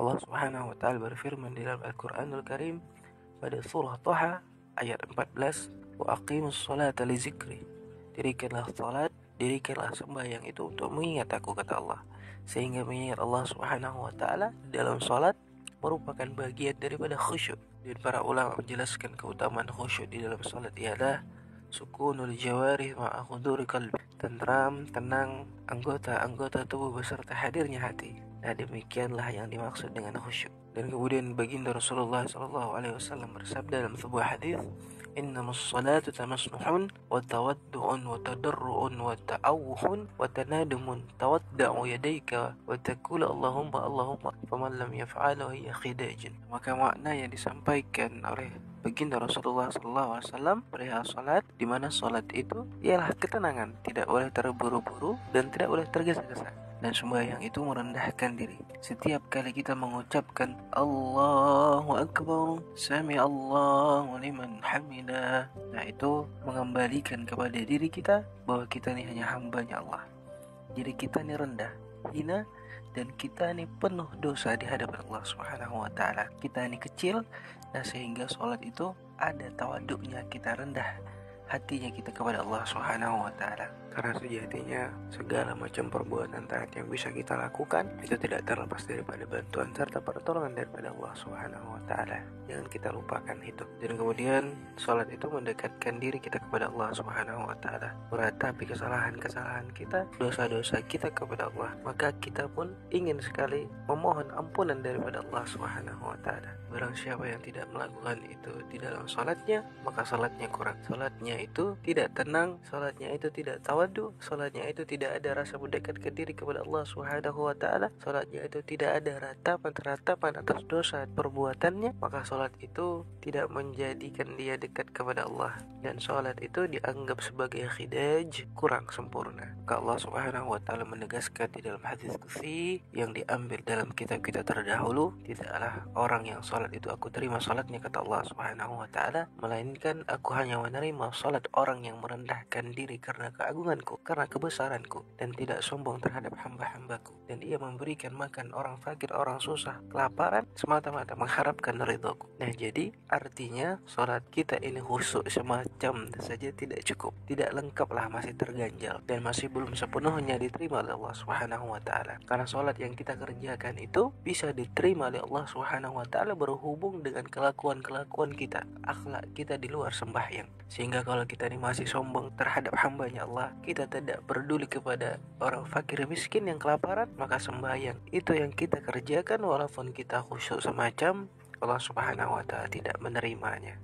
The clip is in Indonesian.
Allah Subhanahu wa taala berfirman di dalam Al-Qur'anul Karim pada surah Thaha ayat 14, wa aqimus sholata li zikri. Dirikanlah salat, dirikanlah sembahyang itu untuk mengingat aku, kata Allah. Sehingga mengingat Allah Subhanahu wa taala dalam salat merupakan bagian daripada khusyuk. Dan para ulama menjelaskan keutamaan khusyuk di dalam salat ialah sukunul jawarih ma'a huduri qalbi, tentram, tenang anggota-anggota tubuh beserta hadirnya hati. Nah, demikianlah yang dimaksud dengan khusyuk. Dan kemudian baginda Rasulullah SAW bersabda dalam sebuah hadis, innamus salatu tamasnuhun wa tawaddu'un wa tadarru'un wa ta'awuhun wa tanadumun tawadda'u yadayka wa taqulu Allahumma faman lam yaf'alu hiya khidajun. Maka makna yang disampaikan oleh baginda Rasulullah SAW perihal salat, di mana salat itu ialah ketenangan, tidak boleh terburu-buru dan tidak boleh tergesa-gesa. Dan sembahyang itu merendahkan diri. Setiap kali kita mengucapkan Allahu Akbar, Sami Allahu liman hamidah, nah itu mengembalikan kepada diri kita bahwa kita ini hanya hambanya Allah. Jadi kita ini rendah, hina, dan kita ini penuh dosa di hadapan Allah Subhanahu wa taala. Kita ini kecil, nah sehingga sholat itu ada tawaduknya, kita rendah hatinya kita kepada Allah Subhanahu wa taala. Karena sejatinya segala macam perbuatan taat yang bisa kita lakukan itu tidak terlepas daripada bantuan serta pertolongan daripada Allah Subhanahu wa taala. Jangan kita lupakan itu. Dan kemudian salat itu mendekatkan diri kita kepada Allah Subhanahu wa taala, meratapi kesalahan-kesalahan kita, dosa-dosa kita kepada Allah. Maka kita pun ingin sekali memohon ampunan daripada Allah Subhanahu wa taala. Barang siapa yang tidak melakukan itu di dalam salatnya, maka salatnya kurang. Salatnya itu tidak tenang, salatnya itu tidak tawadu, salatnya itu tidak ada rasa mendekatkan diri kepada Allah Subhanahu wa taala, salatnya itu tidak ada ratapan atas dosa perbuatannya, maka salat itu tidak menjadikan dia dekat kepada Allah, dan salat itu dianggap sebagai khidaj, kurang sempurna. Maka Allah Subhanahu wa taala menegaskan di dalam hadis qudsi yang diambil dalam kitab-kitab terdahulu, tidaklah orang yang salat itu aku terima salatnya, kata Allah Subhanahu wa taala, melainkan aku hanya menerima salat orang yang merendahkan diri karena keagunganku, karena kebesaranku, dan tidak sombong terhadap hamba-hambaku, dan ia memberikan makan orang fakir, orang susah, kelaparan, semata-mata mengharapkan ridhoku. Nah, jadi artinya salat kita ini khusyuk semacam saja tidak cukup, tidak lengkap lah, masih terganjal dan masih belum sepenuhnya diterima oleh Allah Subhanahu wa taala. Karena salat yang kita kerjakan itu bisa diterima oleh Allah Subhanahu wa taala berhubung dengan kelakuan-kelakuan kita, akhlak kita di luar sembahyang. Sehingga kalau kita ini masih sombong terhadap hambanya Allah, kita tidak peduli kepada orang fakir miskin yang kelaparan, maka sembahyang itu yang kita kerjakan walaupun kita khusyuk semacam, Allah Subhanahu wa taala tidak menerimanya.